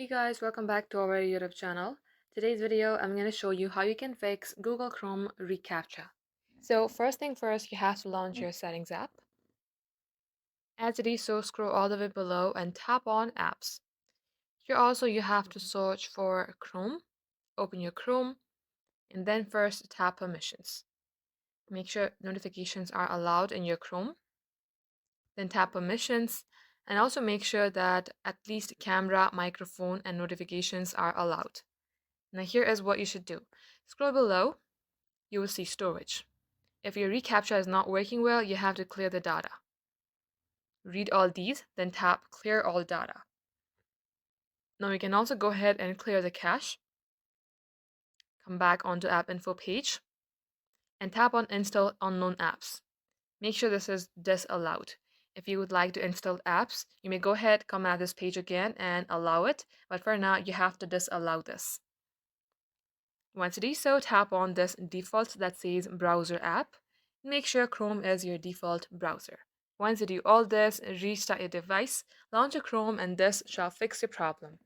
guys, welcome back to our YouTube channel. Today's video, I'm going to show you how you can fix Google Chrome RECAPTCHA. So first thing first, you have to launch your settings app. As it is, so scroll all the way below and tap on apps. Here also you have to search for Chrome. Open your Chrome and then first tap permissions. Make sure notifications are allowed in your Chrome. Then tap permissions and also make sure that at least camera, microphone, and notifications are allowed. Now here is what you should do. Scroll below, you will see storage. If your reCAPTCHA is not working well, you have to clear the data. Read all these, then tap clear all data. Now you can also go ahead and clear the cache. Come back onto app info page and tap on install unknown apps. Make sure this is disallowed. If you would like to install apps, you may go ahead, come at this page again and allow it, but for now you have to disallow this. Once it is so, tap on this default that says browser app. Make sure Chrome is your default browser. Once you do all this, restart your device, launch a Chrome, and this shall fix your problem.